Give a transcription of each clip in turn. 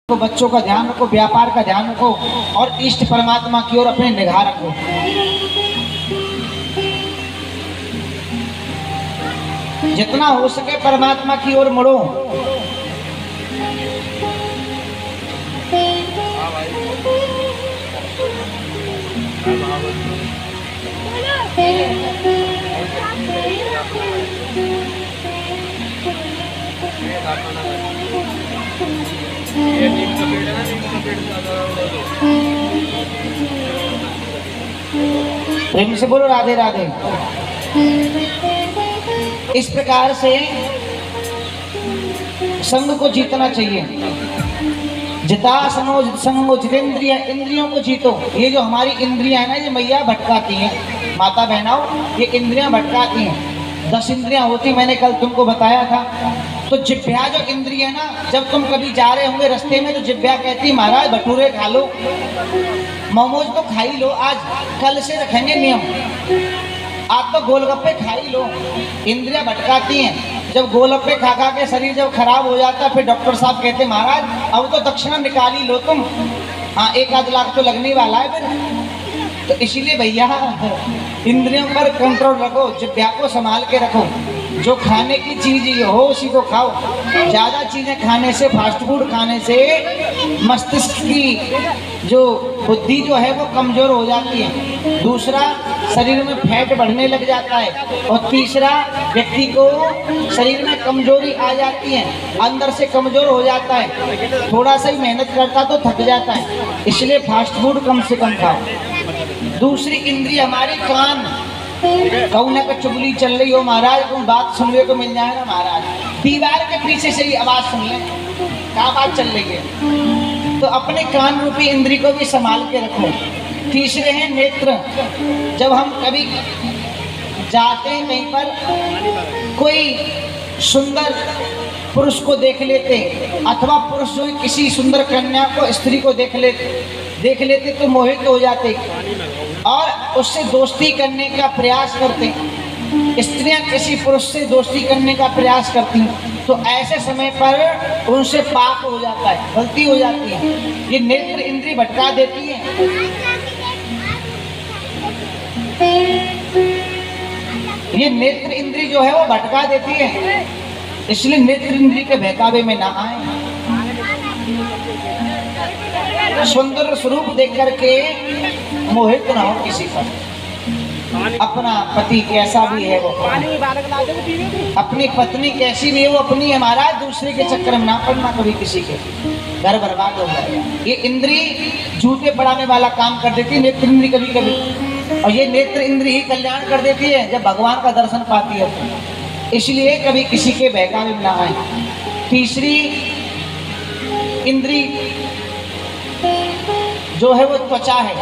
तो बच्चों का ध्यान रखो, व्यापार का ध्यान रखो और इष्ट परमात्मा की ओर अपने निगाह रखो। जितना हो सके परमात्मा की ओर मुड़ो। प्रेम से बोलो राधे राधे। इस प्रकार से संग को जीतना चाहिए। जिता संगो संगो जितेंद्रिय, इंद्रियों को जीतो। ये जो हमारी इंद्रियां है ना, ये मैया भटकाती हैं, माता बहनाओं, ये इंद्रियां भटकाती हैं। 10 इंद्रियां होती, मैंने कल तुमको बताया था। तो जिह्वा जो इंद्रिय है ना, जब तुम कभी जा रहे होंगे रास्ते में तो जिह्वा कहती महाराज भटूरे खा लो, मोमोज तो खा ही लो, आज कल से रखेंगे नियम, आज तो गोलगप्पे खा ही लो। इंद्रियां भटकाती हैं। जब गोलगप्पे खा खा के शरीर जब खराब हो जाता है, फिर डॉक्टर साहब कहते महाराज अब तो दक्षिणा निकाल ही लो तुम, हाँ 1-8 लाख तो लगने वाला है फिर। तो इसीलिए भैया इंद्रियों पर कंट्रोल रखो, जिह्वा को संभाल के रखो। जो खाने की चीज हो उसी को खाओ। ज़्यादा चीज़ें खाने से, फास्ट फूड खाने से मस्तिष्क की जो बुद्धि जो है वो कमज़ोर हो जाती है। दूसरा, शरीर में फैट बढ़ने लग जाता है। और तीसरा, व्यक्ति को शरीर में कमजोरी आ जाती है, अंदर से कमज़ोर हो जाता है। थोड़ा सा ही मेहनत करता तो थक जाता है। इसलिए फास्ट फूड कम से कम खाओ। दूसरी इंद्रिय हमारी कान, कहूँ ना कि चुगली चल रही हो महाराज, तुम बात सुनने को मिल जाए ना महाराज, दीवार के पीछे से ही आवाज सुन ले क्या बात चल रही है। तो अपने कान रूपी इंद्री को भी संभाल के रखो। तीसरे हैं नेत्र। जब हम कभी जाते हैं कहीं पर, कोई सुंदर पुरुष को देख लेते, अथवा पुरुष जो किसी सुंदर कन्या को, स्त्री को देख लेते तो मोहित हो जाते और उससे दोस्ती करने का प्रयास करते। स्त्रियां किसी पुरुष से दोस्ती करने का प्रयास करती हैं, तो ऐसे समय पर उनसे पाप हो जाता है, गलती हो जाती है। ये नेत्र इंद्री भटका देती है। ये नेत्र इंद्री जो है वो भटका देती है। इसलिए नेत्र इंद्री के बहकावे में ना आए। सुंदर स्वरूप देख करके मोहित ना हो किसी पर। अपना पति कैसा भी है वो, अपनी पत्नी कैसी भी है वो अपनी है महाराज, दूसरे के चक्कर में ना पड़ना कभी, किसी के घर बर्बाद हो जाएगा। ये इंद्री जूते पड़ाने वाला काम कर देती है, नेत्र इंद्री कभी कभी। और ये नेत्र इंद्री ही कल्याण कर देती है जब भगवान का दर्शन पाती है। इसलिए कभी किसी के बहकावे में ना आए। तीसरी इंद्री जो है वो त्वचा है,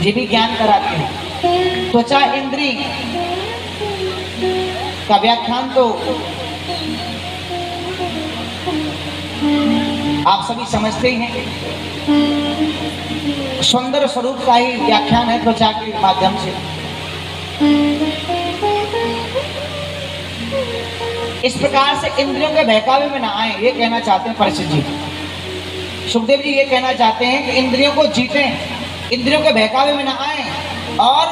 ये भी ज्ञान कराती है। त्वचा इंद्री का व्याख्यान तो आप सभी समझते ही हैं। सुंदर स्वरूप का ही व्याख्यान है त्वचा के माध्यम से। इस प्रकार से इंद्रियों के बहकावे में ना आए, ये कहना चाहते हैं परीक्षित जी। सुखदेव जी ये कहना चाहते हैं कि इंद्रियों को जीतें, इंद्रियों के बहकावे में ना आए। और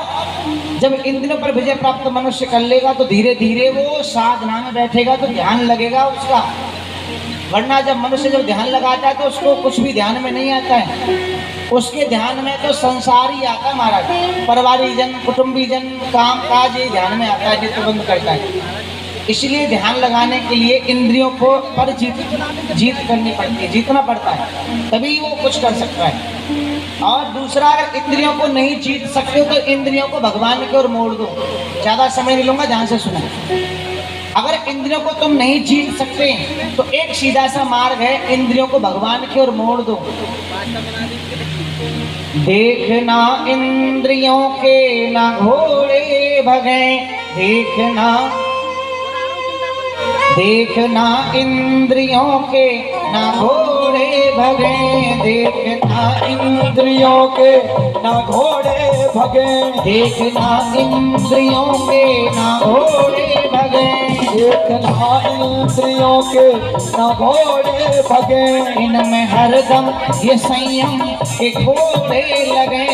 जब इंद्रियों पर विजय प्राप्त मनुष्य कर लेगा तो धीरे धीरे वो साधना में बैठेगा तो ध्यान लगेगा उसका। वरना जब मनुष्य जब ध्यान लगाता है तो उसको कुछ भी ध्यान में नहीं आता है। उसके ध्यान में तो संसार ही आता है महाराज, परिवारीजन, कुटुंबीजन, काम काज ये ध्यान में आता है, जो तो बंद करता है। इसलिए ध्यान लगाने के लिए इंद्रियों को पर जीत करनी पड़ती है, जीतना पड़ता है, तभी वो कुछ कर सकता है। और दूसरा, अगर इंद्रियों को नहीं जीत सकते हो तो इंद्रियों को भगवान की ओर मोड़ दो। ज़्यादा समय नहीं लूँगा, ध्यान से सुनो। अगर इंद्रियों को तुम नहीं जीत सकते तो एक सीधा सा मार्ग है, इंद्रियों को भगवान की ओर मोड़ दो। देखना इंद्रियों के ना घोड़े भगे, देखना इंद्रियों के ना घोड़े भगे, देखना इंद्रियों के ना घोड़े भगे, देखना इंद्रियों के ना घोड़े भगे, देखना इंद्रियों के न घोड़े भगे, इनमें हरदम ये संयम के घोड़े लगे,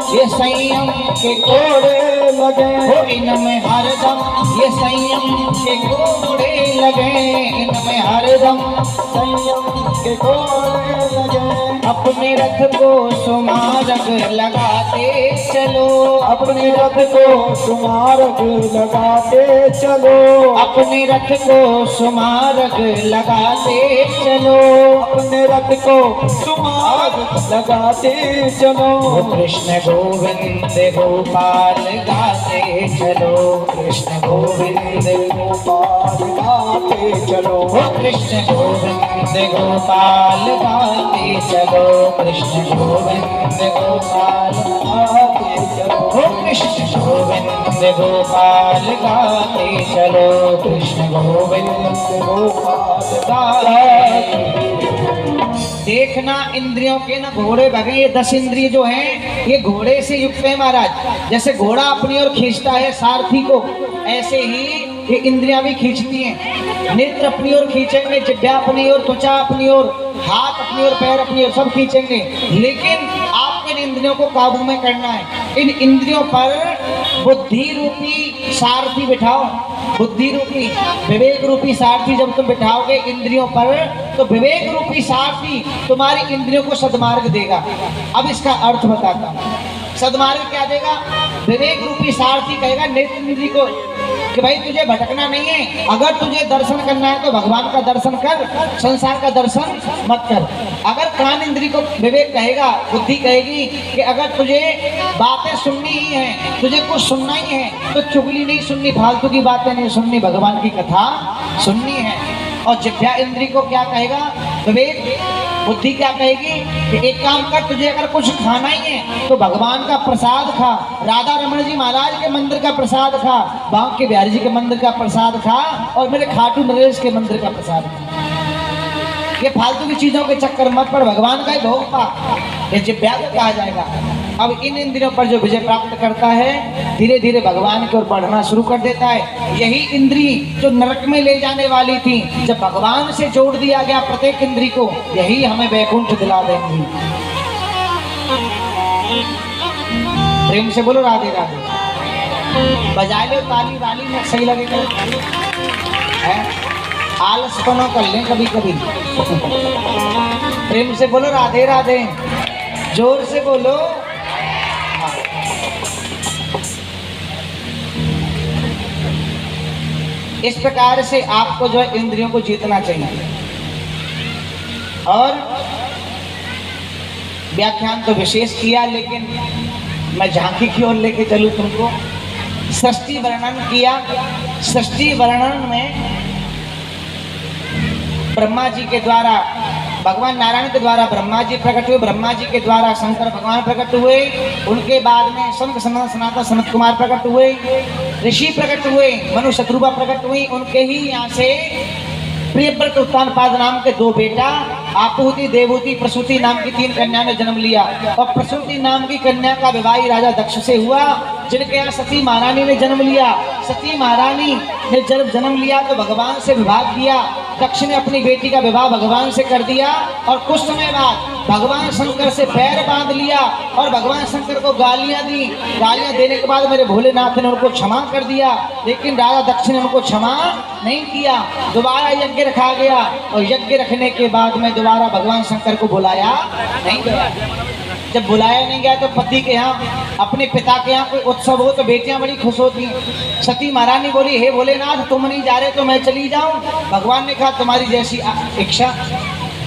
ये संयम के घोड़े लगे, हो इनमें हरदम ये संयम के घोड़े लगे, इनमें हरदम संयम के घोड़े लगे। अपने रथ को सुमारक लगाते चलो, अपने रथ को सुमारक लगाते चलो, अपने रथ को सुमारक लगाते चलो, अपने रथ को सुमारक लगाते चलो। कृष्ण गोविंद गोपाल गाते चलो, कृष्ण गोविंद गोपाल गाते चलो, कृष्ण गोविंद गोपाल गाते चलो, कृष्ण गोविंद गोपाल गाते चलो, कृष्ण गोविंद गोपाल गाते चलो, कृष्ण गोविंद गोपाल गाते। देखना इंद्रियों के ना घोड़े भगे, ये 10 इंद्रिय जो हैं ये घोड़े से युक्त है महाराज। जैसे घोड़ा अपनी ओर खींचता है सारथी को, ऐसे ही ये इंद्रियां भी खींचती हैं। नेत्र अपनी ओर खींचेंगे, जिह्वा अपनी ओर, त्वचा अपनी ओर, हाथ अपनी ओर, पैर अपनी ओर, सब खींचेंगे। लेकिन आपको इन इंद्रियों को काबू में करना है। इन इंद्रियों पर बुद्धि रूपी सारथी बिठाओ, बुद्धि रूपी विवेक रूपी सारथी जब तुम बिठाओगे इंद्रियों पर, तो विवेक रूपी सारथी तुम्हारी इंद्रियों को सद्मार्ग देगा। अब इसका अर्थ बताता हूँ। सद्मार्ग क्या देगा? विवेक रूपी सारथी कहेगा नेत्र इंद्री को कि भाई तुझे भटकना नहीं है, अगर तुझे दर्शन करना है तो भगवान का दर्शन कर, संसार का दर्शन मत कर। अगर कान इंद्री को विवेक कहेगा, बुद्धि कहेगी कि अगर तुझे बातें सुननी ही है, तुझे कुछ सुनना ही है, तो चुगली नहीं सुननी, फालतू की बातें नहीं सुननी, भगवान की कथा सुननी है। और जिह्वा इंद्री को क्या कहेगा? विवेक। बुद्धि क्या कहेगी कि एक काम कर, तुझे अगर कुछ खाना ही है तो भगवान का प्रसाद खा, राधा रमण जी महाराज के मंदिर का प्रसाद खा, बांके बिहारी जी के मंदिर का प्रसाद खा, और मेरे खाटू नरेश के मंदिर का प्रसाद खा। ये फालतू की चीजों के चक्कर मत पड़, भगवान का ही भोग पा। ये जिह्वा को कहा जाएगा। अब इन इंद्रियों पर जो विजय प्राप्त करता है, धीरे धीरे भगवान की ओर बढ़ना शुरू कर देता है। यही इंद्री जो नरक में ले जाने वाली थी, जब भगवान से जोड़ दिया गया प्रत्येक इंद्री को, यही हमें वैकुंठ दिला देंगी। प्रेम से बोलो राधे राधे। बजा लो ताली वाली में, सही लगेगा। आलसपनों कर लें कभी कभी। प्रेम से बोलो राधे राधे, जोर से बोलो। इस प्रकार से आपको जो है इंद्रियों को जीतना चाहिए। और व्याख्यान तो विशेष किया, लेकिन मैं झांकी की ओर लेके चलूं तुमको। सृष्टि वर्णन किया। सृष्टि वर्णन में ब्रह्मा जी के द्वारा, भगवान नारायण के द्वारा ब्रह्मा जी प्रकट हुए, ब्रह्मा जी के द्वारा शंकर भगवान प्रकट हुए, उनके बाद में संत सनातन सनत कुमार प्रकट हुए, ऋषि प्रकट हुए, मनु शत्रुबा प्रकट हुई। उनके ही यहाँ से प्रियव्रत उत्तानपाद नाम के 2 बेटा, आपूति, देवहूति, प्रसूति नाम की 3 कन्या ने जन्म लिया। और प्रसूति नाम की कन्या का विवाह राजा दक्ष से हुआ, जिनके यहाँ सती महारानी ने जन्म लिया। सती महारानी ने जब जन्म लिया तो भगवान से विवाह किया। दक्ष ने अपनी बेटी का विवाह भगवान से कर दिया, और कुछ समय बाद भगवान शंकर से पैर बांध लिया और भगवान शंकर को गालियां दी। गालियां देने के बाद मेरे भोलेनाथ ने उनको क्षमा कर दिया, लेकिन राजा दक्ष ने उनको क्षमा नहीं किया। दोबारा यज्ञ रखा गया, और यज्ञ रखने के बाद में दोबारा भगवान शंकर को बुलाया नहीं गया। जब बुलाया नहीं गया तो पति के यहाँ, अपने पिता के यहाँ कोई उत्सव हो तो बेटियां बड़ी खुश होती हैं। सती महारानी बोली, हे भोलेनाथ तुम नहीं जा रहे तो मैं चली जाऊं। भगवान ने कहा तुम्हारी जैसी इच्छा।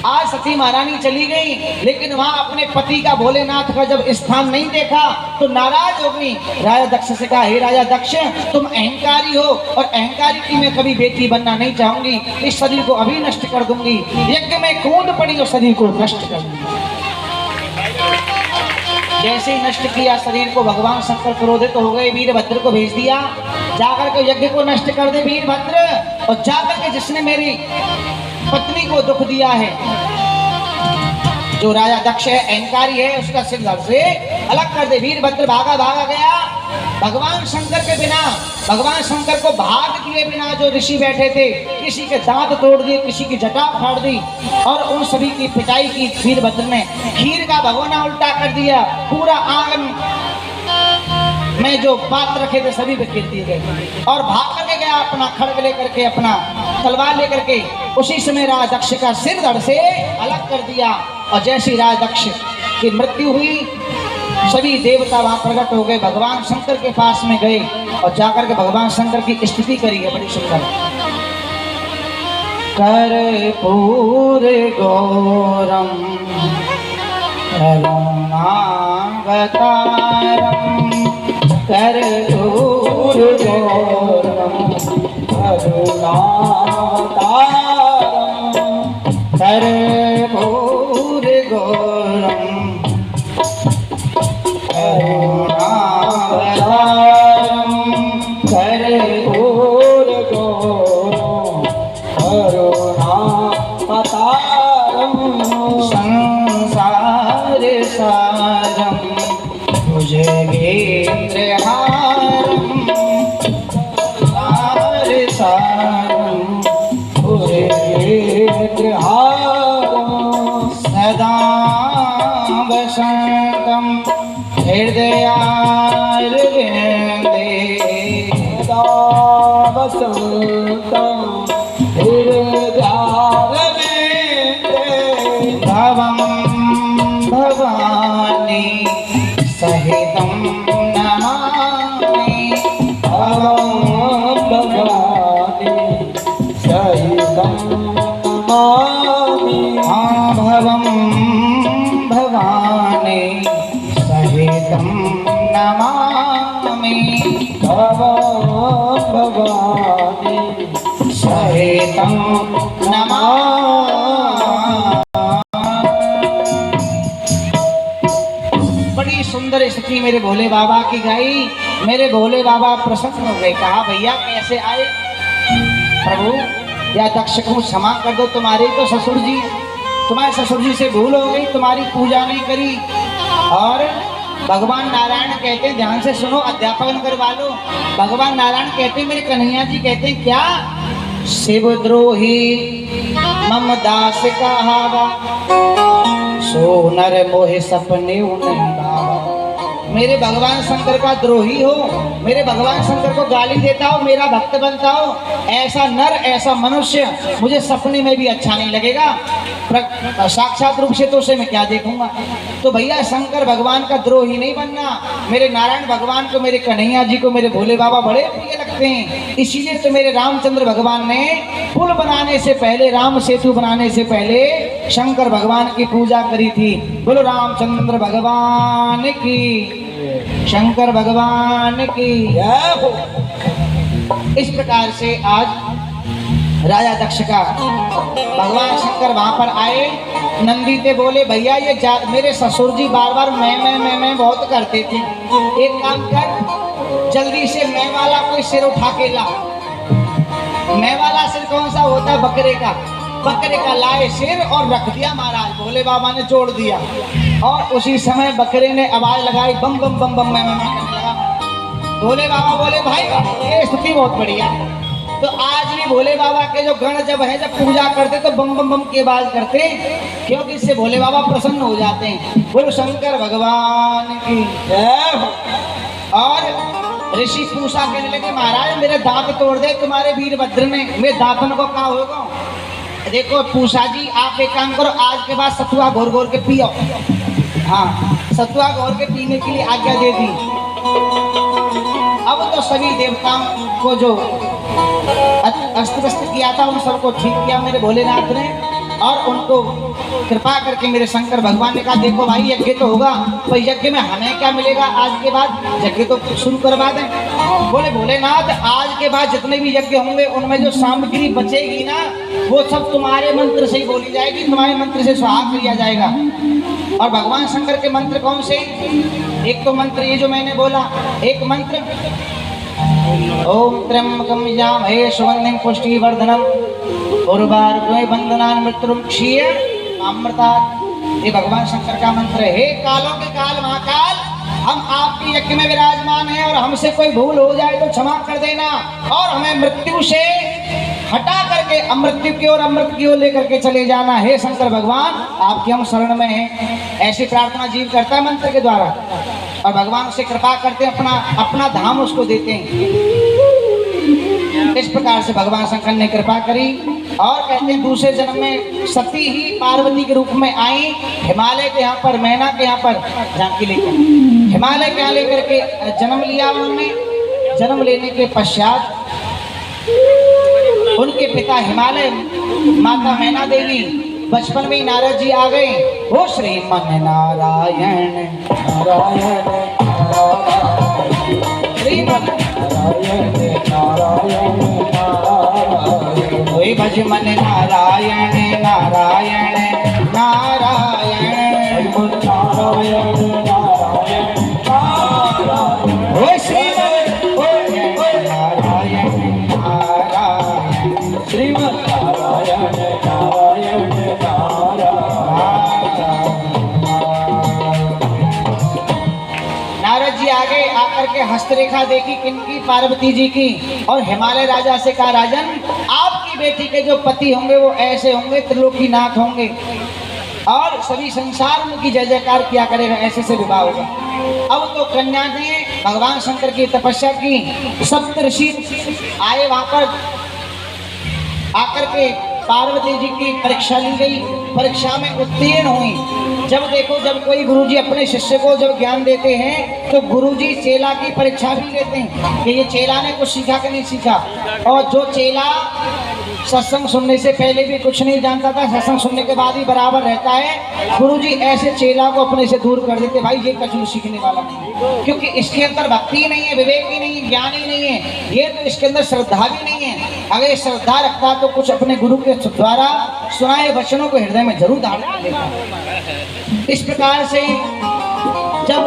आज सती महारानी चली गई, लेकिन वहां अपने पति का, भोलेनाथ का जब स्थान नहीं देखा तो नाराज हो गई। राजा दक्ष से कहा, हे राजा दक्ष तुम अहंकारी हो, और अहंकारी की मैं कभी बेटी बनना नहीं चाहूंगी। इस शरीर को अभी नष्ट कर दूंगी। यज्ञ में कूद पड़ी और शरीर को नष्ट कर दूंगी। जैसे ही नष्ट किया शरीर को, भगवान शंकर क्रोधित हो गए, वीरभद्र को भेज दिया, जाकर के यज्ञ को नष्ट कर दे वीरभद्र, और जाकर के जिसने मेरी पत्नी को दुख दिया है, जो राजा दक्ष है, अहंकारी है, उसका सिर धड़ से अलग कर दे। वीरभद्र भागा भागा गया, भगवान शंकर के बिना, भगवान शंकर को भाग दिए बिना जो ऋषि बैठे थे, किसी के दांत तोड़ दिए, किसी की जटा फाड़ दी और उन सभी की पिटाई की वीरभद्र ने। खीर का भगोना उल्टा कर दिया, पूरा आंगन में जो पात्र रखे थे सभी बिखेर दिए गए और भाग करके गया अपना खड़ग लेकर के, अपना तलवार लेकर के। उसी समय राजदक्ष का सिर धड़ से अलग कर दिया और जैसी राजदक्ष की मृत्यु हुई, सभी देवता वहां प्रकट हो गए, भगवान शंकर के पास में गए और जाकर के भगवान शंकर की स्तुति करी है बड़ी सुंदर। कर्पूर गौरम करुणावतारम, कर्पूर गौरम करुणावतारम, कर्पूर गौरम करुणावतारम, कर्पूर गौरम करुणावतारम, संसार सारम भुजगेन्द्रहारम, संसार सारम भुजगेन्द्रहारम, सदा वसंतम हृदयारविंदे, सदा वसंतं हृदयारविंदे, भवं भवानी सहितं नमामि, भवं भवानी सहितं नमामि, भवं भवानी सहितं नमामि, भवं भवानी सहितं नमामि। बड़ी सुंदर स्तुति मेरे भोले बाबा की गाई। मेरे भोले बाबा प्रसन्न हो गए, कहा भैया कैसे आए प्रभु, या दक्ष को क्षमा कर दो, तुम्हारे तो ससुर जी, तुम्हारे ससुर जी से भूल हो गई, तुम्हारी पूजा नहीं करी। और भगवान नारायण कहते हैं, ध्यान से सुनो, अध्यापन करवा लो। भगवान नारायण कहते हैं, मेरे कन्हैया जी कहते हैं क्या, शिवद्रोही मम दास कहावा, सोनर मोहे सपने नहीं बाबा। मेरे भगवान शंकर का द्रोही हो, मेरे भगवान शंकर को गाली देता हो, मेरा भक्त बनता हो, ऐसा नर ऐसा मनुष्य मुझे सपने में भी अच्छा नहीं लगेगा। साक्षात रूप से तो उसे मैं क्या देखूंगा। तो भैया शंकर भगवान का द्रोही नहीं बनना। मेरे नारायण भगवान को, मेरे कन्हैया जी को, मेरे भोले बाबा बड़े प्रिय लगते हैं। इसीलिए तो मेरे रामचंद्र भगवान ने पुल बनाने से पहले, राम सेतु बनाने से पहले शंकर भगवान की पूजा करी थी। बोलो रामचंद्र भगवान की, शंकर भगवान की जय हो। इस प्रकार से आज राजा दक्ष का भगवान शंकर वहां पर आए। नंदी ते बोले भैया ये मेरे ससुर जी बार बार मैं बहुत करते थे, एक काम कर, जल्दी से मैं वाला कोई सिर उठा के ला। मैं वाला सिर कौन सा होता है, बकरे का। बकरे का लाए सिर और रख दिया महाराज। भोले बाबा ने जोड़ दिया और उसी समय बकरे ने आवाज लगाई, बम बम बम बम मैं करने लगा। भोले बाबा बोले भाई ये स्तुति बहुत बढ़िया। तो आज भी भोले बाबा के जो गण जब है, जब पूजा करते तो बम बम बम की आवाज करते, क्योंकि इससे भोले बाबा प्रसन्न हो जाते हैं। बोलो शंकर भगवान की जय हो। और ऋषि पूछा कहने लगे महाराज मेरे दांत तोड़ दे तुम्हारे वीरभद्र ने, मेरे दांतन को क्या होगा। देखो पूषा जी आप एक काम करो, आज के बाद सतुआ घोर घोर के पियो। हाँ सतुआ घोर के पीने के लिए आज्ञा दे दी। अब तो सभी देवताओं को जो अस्त व्यस्त किया था उन सबको ठीक किया मेरे भोलेनाथ ने, और उनको कृपा करके मेरे शंकर भगवान ने कहा देखो भाई यज्ञ तो होगा, पर यज्ञ में हमें क्या मिलेगा, आज के बाद यज्ञ तो शुरू करवा दें। बोले भोलेनाथ आज के बाद जितने भी यज्ञ होंगे उनमें जो सामग्री बचेगी ना वो सब तुम्हारे मंत्र से ही बोली जाएगी, तुम्हारे मंत्र से स्वाहा किया जाएगा। और भगवान शंकर के मंत्र कौन से, एक तो मंत्र ये जो मैंने बोला, एक मंत्र ओम त्र्यंबकं यजामहे सुगंधिं पुष्टिवर्धनम् उर्वारुकमेव बन्धनान् मृत्युमुक्षीय अमृतात्। ये भगवान शंकर का मंत्र है। हे कालों के काल महाकाल हम आपके यज्ञ में विराजमान हैं और हमसे कोई भूल हो जाए तो क्षमा कर देना और हमें मृत्यु से हटा करके अमृत्यु की ओर अमृत की ओर लेकर के चले जाना। हे शंकर भगवान, आपके हम शरण में हैं। ऐसी प्रार्थना जीव करता है मंत्र के द्वारा और भगवान से कृपा करते हैं, अपना धाम उसको देते हैं। इस प्रकार से भगवान शंकर ने कृपा करी और कहते हैं दूसरे जन्म में सती ही पार्वती के रूप में आई, हिमालय के यहाँ पर, मैना के यहाँ पर झांकी लेकर हिमालय के यहाँ लेकर के जन्म लिया उन्होंने। जन्म लेने के पश्चात उनके पिता हिमालय माता मैना देवी बचपन में ही नारद जी आ गए। ओ श्रीमन नारायण नारायण श्रीमन नारायण वही भज मन नारायण नारायण नारायण ओ श्रीमन नारायण नारायण श्रीमन नारायण नारायण नारद जी आगे आकर के हस्तरेखा देखी किनकी, पार्वती जी की, और हिमालय राजा से कहा राजन, आपकी बेटी के जो पति होंगे वो ऐसे होंगे, त्रिलोकीनाथ होंगे और सभी संसार में की जय जयकार किया करेगा, ऐसे से विवाह होगा। अब तो कन्या ने भगवान शंकर की तपस्या की, सप्तऋषि आए वहां पर आकर के पार्वती जी की परीक्षा ली गई, परीक्षा में उत्तीर्ण हुई। जब देखो, जब कोई गुरुजी अपने शिष्य को जब ज्ञान देते हैं तो गुरुजी चेला की परीक्षा भी लेते हैं कि ये चेला ने कुछ सीखा कि नहीं सीखा। और जो चेला सत्संग सुनने से पहले भी कुछ नहीं जानता था, सत्संग सुनने के बाद ही बराबर रहता है, गुरुजी ऐसे चेला को अपने से दूर कर देते, भाई ये कुछ सीखने वाला नहीं है, क्योंकि इसके अंदर भक्ति ही नहीं है, विवेक ही नहीं है, ज्ञान ही नहीं है, ये तो इसके अंदर श्रद्धा भी नहीं है। अगर ये श्रद्धा रखता तो कुछ अपने गुरु के द्वारा सुनाए वचनों को हृदय में जरूर धारण कर लेता। इस प्रकार से जब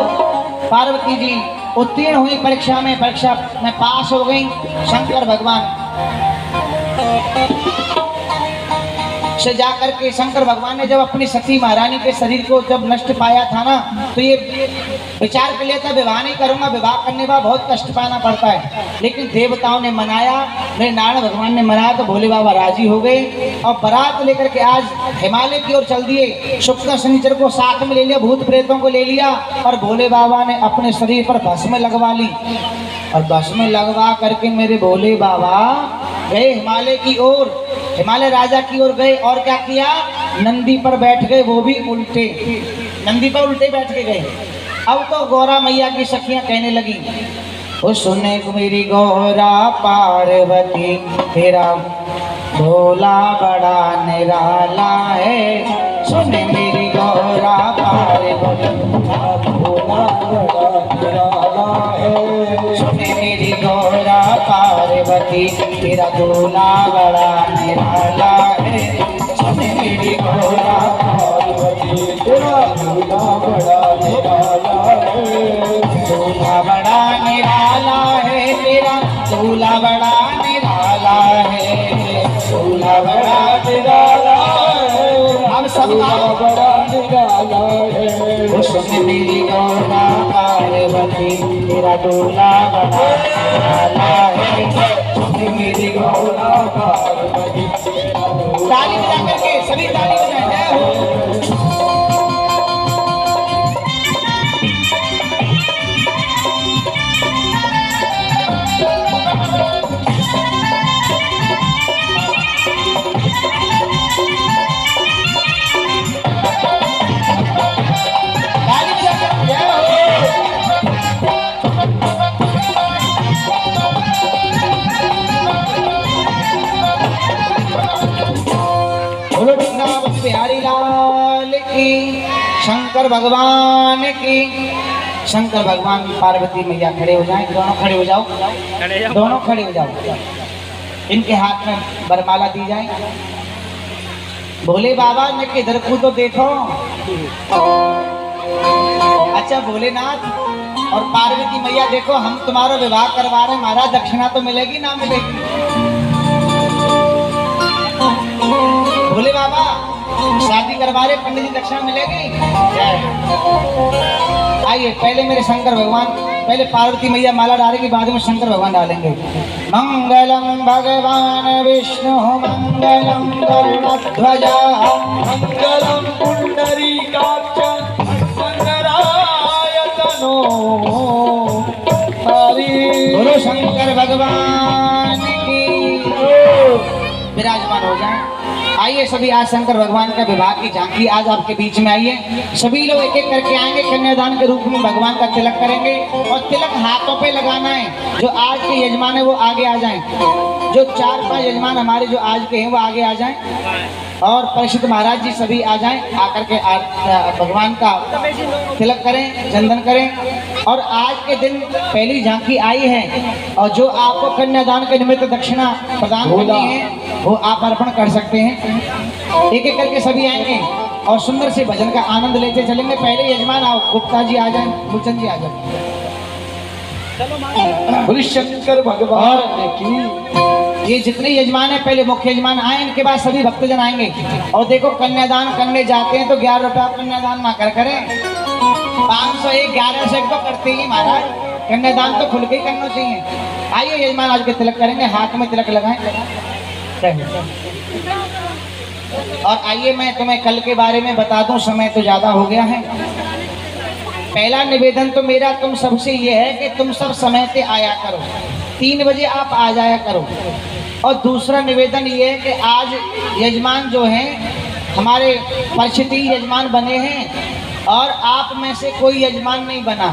पार्वती जी उत्तीर्ण हुई परीक्षा में पास हो गई, शंकर भगवान से जाकर के शंकर भगवान ने जब अपनी सती महारानी के शरीर को जब नष्ट पाया था ना, तो ये विचार कर लिया था विवाह नहीं करूंगा, विवाह करने का बहुत कष्ट पाना पड़ता है। लेकिन देवताओं ने मनाया, मेरे नारायण भगवान ने मनाया तो भोले बाबा राजी हो गए और बारात लेकर के आज हिमालय की ओर चल दिए। शुक्र शनिचर को साथ में ले लिया, भूत प्रेतों को ले लिया और भोले बाबा ने अपने शरीर पर भस्म लगवा ली और भस्म लगवा करके मेरे भोले बाबा गए हिमालय की ओर, हिमालय राजा की ओर गए और क्या किया, नंदी पर बैठ गए, वो भी उल्टे, नंदी पर उल्टे बैठ के गए। अब तो गौरा मैया की सखियां कहने लगी, ओ सुने मेरी गौरा पार्वती, तेरा भोला बड़ा निराला है। सुने मेरी गौरा पार्वती, भोला बड़ा निराला है। सुने मेरी गौरा पार्वती, तेरा दूल्हा बड़ा निराला है। सुने मेरी गौरा पार्वती, तेरा दूल्हा बड़ा निराला है। दूल्हा बड़ा निराला है, तेरा दूल्हा बड़ा निराला है, दूल्हा बड़ा निराला है। हम सब बड़ा निराला है। सुन मेरी गौरा पार्वती, तेरा दूल्हा बड़ा निराला है। सुन मेरी गौरा पार्वती, ताली बजा करके सभी ताली बजाएं, जय हो। ताली बजा करके जय हो। बोलो वृंदावन बिहारी लाल की, शंकर भगवान की। शंकर भगवान पार्वती मैया खड़े हो जाएं, दोनों खड़े हो जाओ, दोनों खड़े हो जाओ। इनके हाथ में वरमाला दी जाए। भोले बाबा ने किधर को तो देखो। अच्छा भोलेनाथ और पार्वती मैया देखो, हम तुम्हारा विवाह करवा रहे हैं, हमारा दक्षिणा तो मिलेगी ना मिलेगी? भोले बाबा शादी करवा बारे पंडित जी दक्षिणा मिलेगी। जय। आइए पहले मेरे शंकर भगवान, पहले पार्वती मैया माला डालेगी, बाद में शंकर भगवान डालेंगे। मंगलम भगवान विष्णु मंगलम गरुड़ध्वज मंगलम पुंडरीकाक्ष शंकरायतनो हरि बोलो शंकर भगवान की। विराजमान हो जाए। आइए सभी आज शंकर भगवान का विवाह की झांकी आज आपके बीच में आइए। सभी लोग एक एक करके आएंगे, कन्यादान के रूप में भगवान का तिलक करेंगे और तिलक हाथों पे लगाना है। जो आज के यजमान है वो आगे आ जाएं। जो 4-5 यजमान हमारे जो आज के हैं वो आगे आ जाएं और परीक्षित महाराज जी सभी आ जाएं। आकर के भगवान का तिलक करें, चंदन करें। और आज के दिन पहली झांकी आई है और जो आपको कन्यादान के निमित्त दक्षिणा प्रदान करनी है वो आप अर्पण कर सकते हैं। एक एक करके सभी आएंगे और सुंदर से भजन का आनंद लेते चलेंगे। पहले यजमान आओ, गुप्ता जी आ जाए, मूलचंद जी आ जाए। बोले शंकर भगवान की। ये जितने यजमान है पहले मुख्य यजमान आए, इनके बाद सभी भक्तजन आएंगे। और देखो कन्यादान करने जाते हैं तो 11 रुपया कन्यादान ना करें। 501 1100 तो करते ही महाराज, कन्यादान तो खुल के ही करना चाहिए। आइए यजमान आज के तिलक करेंगे, हाथ में तिलक लगाएं। और आइए मैं तुम्हें कल के बारे में बता दूं, समय तो ज्यादा हो गया है। पहला निवेदन तो मेरा तुम सबसे ये है कि तुम सब समय पे आया करो, 3 बजे आप आ जाया करो। और दूसरा निवेदन ये है कि आज यजमान जो हैं हमारे परिचिति यजमान बने हैं और आप में से कोई यजमान नहीं बना,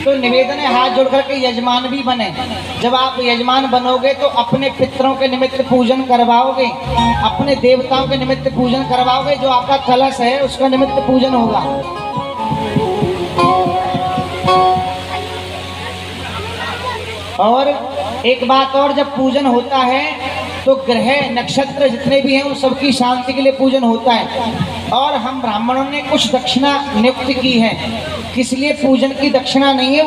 तो निवेदन है हाथ जोड़ करके यजमान भी बने। जब आप यजमान बनोगे तो अपने पितरों के निमित्त पूजन करवाओगे, अपने देवताओं के निमित्त पूजन करवाओगे। जो आपका कलश है उसका निमित्त पूजन होगा। और एक बात और, जब पूजन होता है तो ग्रह नक्षत्र जितने भी हैं उन सबकी शांति के लिए पूजन होता है। और हम ब्राह्मणों ने कुछ दक्षिणा नियुक्त की है, किस लिए पूजन की दक्षिणा नहीं है,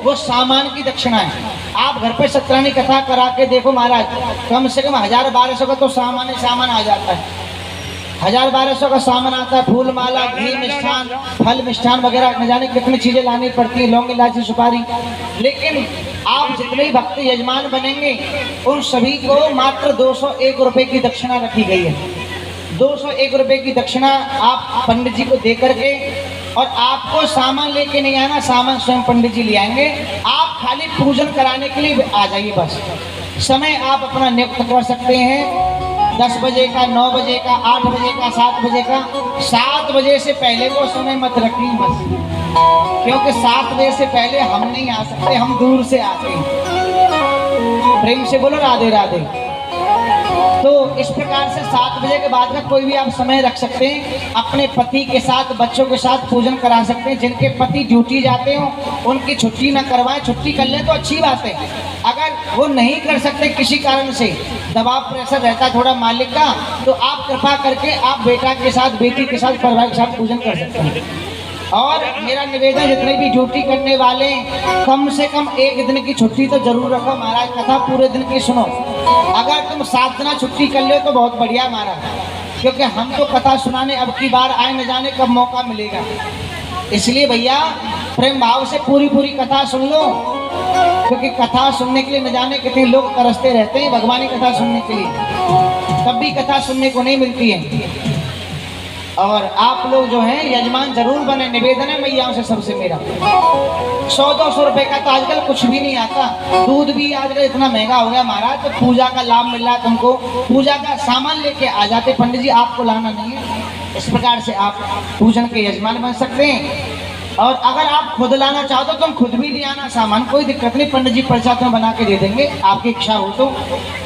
वो सामान की दक्षिणा है। आप घर पे सत्रानी कथा करा के देखो महाराज, कम से कम 1000-1200 का तो सामान आ जाता है। 1000-1200 का सामान आता है। फूल माला, घी, मिष्ठान, फल मिष्ठान वगैरह न जाने कितनी चीजें लानी पड़ती है, लौंग इलायची सुपारी। लेकिन आप जितने ही भक्त यजमान बनेंगे उन सभी को मात्र 201 रुपए की दक्षिणा रखी गई है। 201 रुपए की दक्षिणा आप पंडित जी को दे करके, और आपको सामान लेके नहीं आना, सामान स्वयं पंडित जी ले आएंगे। आप खाली पूजन कराने के लिए आ जाइए बस। समय आप अपना नियुक्त कर सकते हैं, 10 बजे का, 9 बजे का, 8 बजे का, 7 बजे का। 7 बजे से पहले वो समय मत रखिए बस, क्योंकि 7 बजे से पहले हम नहीं आ सकते, हम दूर से आते हैं। प्रेम से बोलो राधे राधे। तो इस प्रकार से 7 बजे के बाद का कोई भी आप समय रख सकते हैं। अपने पति के साथ, बच्चों के साथ पूजन करा सकते हैं। जिनके पति ड्यूटी जाते हो उनकी छुट्टी ना करवाएं, छुट्टी कर लें तो अच्छी बात है। अगर वो नहीं कर सकते किसी कारण से, दबाव प्रेशर रहता थोड़ा मालिक का, तो आप कृपा करके आप बेटा के साथ, बेटी के साथ, परिवार के साथ पूजन कर सकते हैं। और मेरा निवेदन, जितने भी ड्यूटी करने वाले कम से कम 1 दिन की छुट्टी तो जरूर रखो महाराज। कथा पूरे दिन की सुनो। अगर तुम 7 दिन छुट्टी कर लो तो बहुत बढ़िया महाराज, क्योंकि हम तो कथा सुनाने अब की बार आए, न जाने कब मौका मिलेगा। इसलिए भैया प्रेम भाव से पूरी कथा सुन लो, क्योंकि कथा सुनने के लिए न जाने कितने लोग तरसते रहते हैं भगवान की कथा सुनने के लिए, तब भी कथा सुनने को नहीं मिलती है। और आप लोग जो हैं यजमान जरूर बने, निवेदन है मैयाओं से सबसे मेरा। 100-200 रुपए का तो आजकल कुछ भी नहीं आता। दूध भी आजकल इतना महंगा हो गया महाराज, तो पूजा का लाभ मिल रहा है तुमको। पूजा का सामान लेके आ जाते पंडित जी, आपको लाना नहीं है। इस प्रकार से आप पूजन के यजमान बन सकते हैं। और अगर आप खुद लाना चाहो तो तुम खुद भी ले आना सामान, कोई दिक्कत नहीं। पंडित जी पर्चा तुम्हें बना के दे देंगे, आपकी इच्छा हो तो।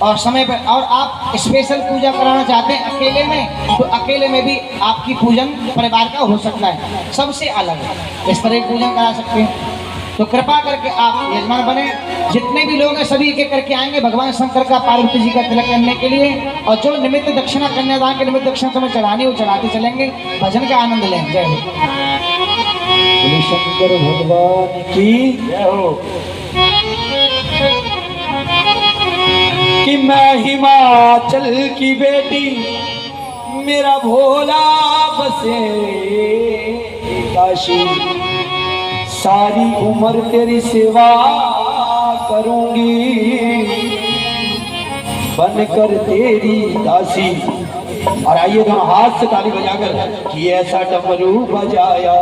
और समय पर, और आप स्पेशल पूजा कराना चाहते हैं अकेले में, तो अकेले में भी आपकी पूजन परिवार का हो सकता है, सबसे अलग इस तरह पूजन करा सकते हैं। तो कृपा करके आप यजमान बने। जितने भी लोग हैं सभी एक एक करके आएंगे भगवान शंकर का, पार्वती जी का तिलक करने के लिए। और जो निमित्त दक्षिणा, कन्यादान के निमित्त दक्षिणा तुम्हें चढ़ानी वो चढ़ाते चलेंगे। भजन का आनंद लें। जय हो। बोले शंकर भगवान की जय हो। कि मैं हिमाचल की बेटी मेरा भोला बसे काशी, सारी उम्र तेरी सेवा करूंगी, बनकर तेरी दासी। और आइए दोनों हाथ से ताली बजाकर कि ऐसा डमरू बजाया।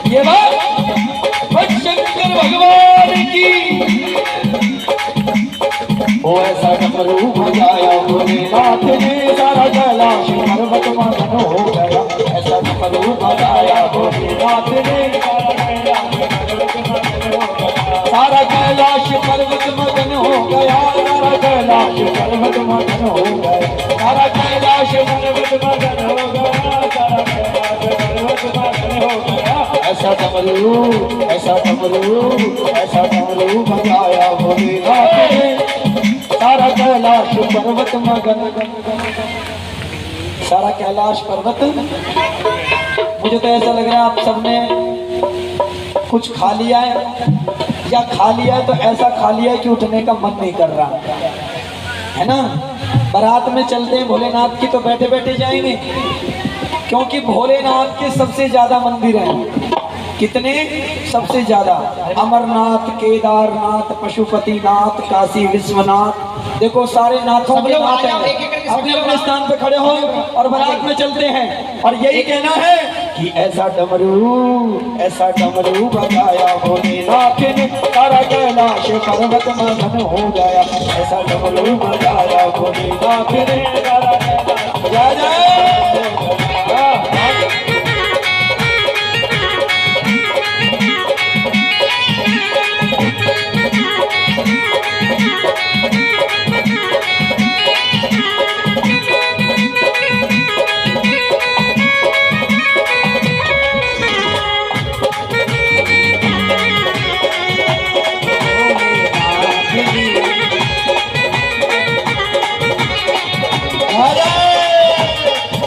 ये बात शंकर भगवान की, ओ ऐसा डमरू बजाया भोलेनाथ ने, सारा कैलाश पर्वत मगन हो गया। ऐसा डमरू बजाया भोलेनाथ ने, सारा कैलाश पर्वत मगन हो गया। सारा कैलाश पर्वत मगन हो गया। सारा कैलाश पर्वत मगन हो गया। सारा कैलाश पर्वत मगन हो गया। ऐसा डमरू, ऐसा डमरू, ऐसा डमरू बजाया भोलेनाथ ने, सारा कैलाश पर्वत मगन। सारा कैलाश पर्वत, मुझे तो ऐसा लग रहा है आप सबने कुछ खा लिया है, या खा लिया है तो ऐसा खा लिया है कि उठने का मन नहीं कर रहा है ना। बारात में चलते हैं भोलेनाथ की तो बैठे बैठे जाएंगे, क्योंकि भोलेनाथ के सबसे ज्यादा मंदिर हैं। कितने? सबसे ज्यादा। अमरनाथ, केदारनाथ, पशुपतिनाथ, काशी विश्वनाथ। देखो सारे नाथों के नाथ हैं। अपने अपने स्थान पे खड़े हो और बारात में चलते हैं और यही कहना है कि ऐसा डमरू बजाया भोलेनाथ ने, सारा कैलाश पर्वत मगन हो गया। ऐसा डमरू बजाया भोलेनाथ ने, सारा कैलाश बजाया।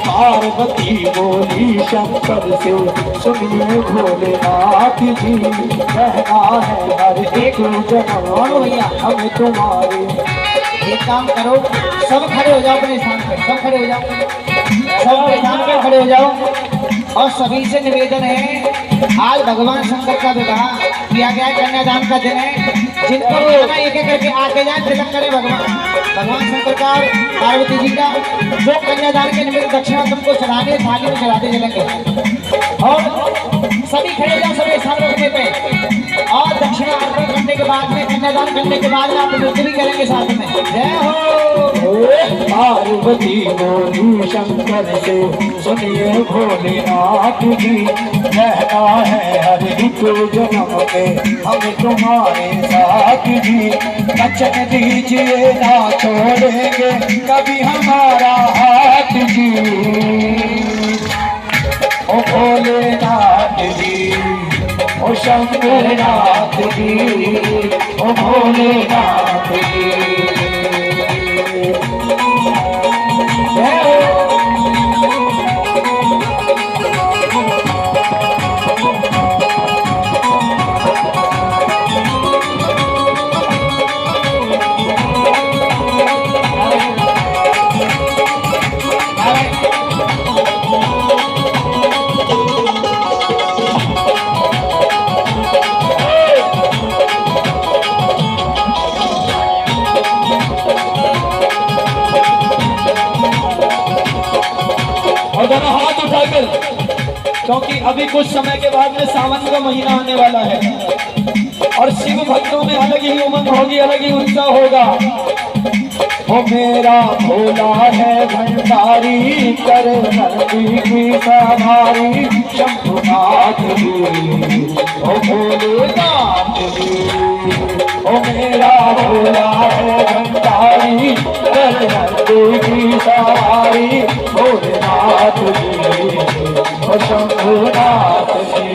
पार्वती बोली शंकर से, सुनिए भोलेनाथ जी, कहना है हर एक जन्म भैया हमें तुम्हारे। एक काम करो, सब खड़े हो जाओ अपने स्थान पे, सब खड़े हो जाओ, सब अपने स्थान पे खड़े हो जाओ। और सभी से निवेदन है, आज भगवान शंकर का विवाह किया गया, कन्यादान का दिन है। जिनको एक एक करके आके जाए, तिलक करे भगवान शंकर का और पार्वती जी का। जो कन्यादान के निमित्त दक्षिणा तुमको चढ़ाने, थाली में चढ़ाते चलेंगे। और सभी खड़े जाओ, सभी स्थान रखने पे। और दक्षिणा अर्पण करने के बाद में, कन्यादान करने के बाद में आप नृत्य भी करेंगे साथ में। जय हो। पार्वती बोली शंकर से, सुनिए भोलेनाथ जी, कहना है हर एक जन्म में हम तुम्हारे साथ जी। वचन दीजिए ना छोड़ेंगे कभी हमारा हाथ जी। ओ भोलेनाथ जी, ओ शंकरनाथ जी, ओ भोलेनाथ जी। और दोनों हाथ उठाकर, क्योंकि अभी कुछ समय के बाद में सावन का महीना आने वाला है और शिव भक्तों में अलग ही उमंग होगी, अलग ही उत्साह होगा। वो मेरा भोला है भंडारी, करे नंदी की सवारी, शंभुनाथ जी, ओ भोलेनाथ जी। ओ मेरा भोला है भंडारी, करे नंदी की सवारी, भोलेनाथ जी, ओ शंभुनाथ जी।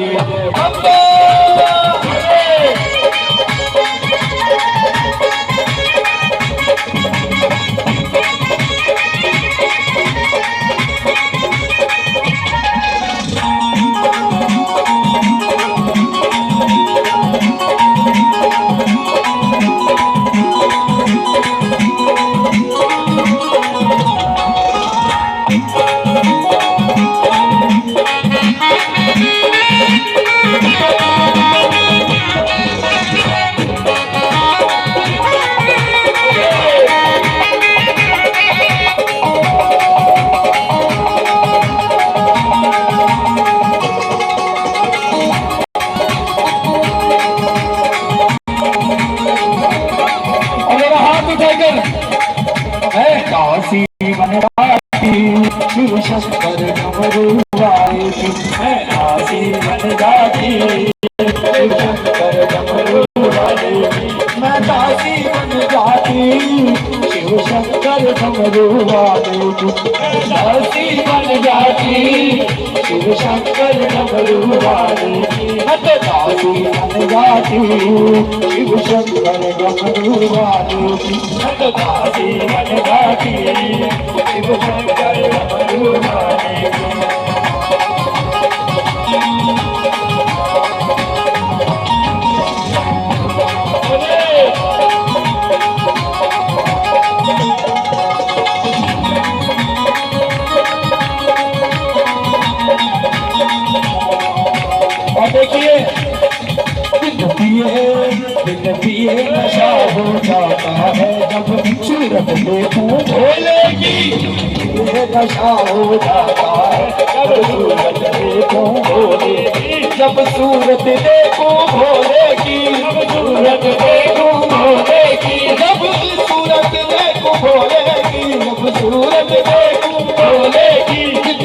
बन जाती शिव शंकर डमरू वाले की, मैं दासी बन जाती शिव शंकर डमरू वाले की, मैं दासी बन जाती शिव शंकर डमरू वाले की, मैं दासी बन जाती शिव शंकर डमरू वाले की, मैं तो दासी बन जाती शिव शंकर डमरू वाले की, मैं तो दासी बन जाती शिव शंकर डमरू वाले की। और देखिए दिन पिए नशा हो जाता है जब सूरत देखूं भोले की, ये नशा हो जाता है जब सूरत देखूं भोले की, जब सूरत देखूं भोले की, जब सूरत देखूं भोले की, जब सूरत देखूं भोले की, जब सूरत देखूं भोले की, दिन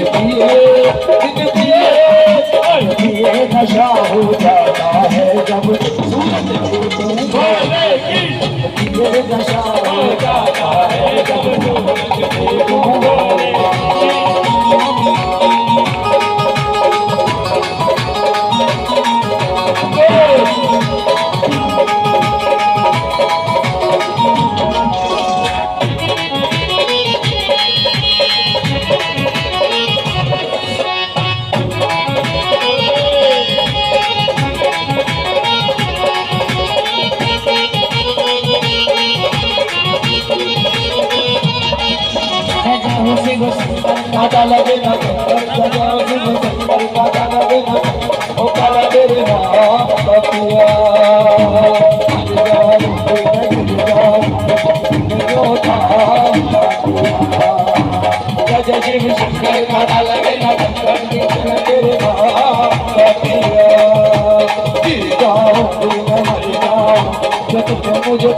पिए नशा हो जाता है जब सूरत देखूं भोले की, ये नशा हो जाता है जब सूरत देखूं भोले की। काटा लगे ना काटा लगे ना ओ काला तेरे नाम पतिया जय शिव शंकर काटा लगे ना तेरे नाम पतिया जाओ मर जाओ जब मुझे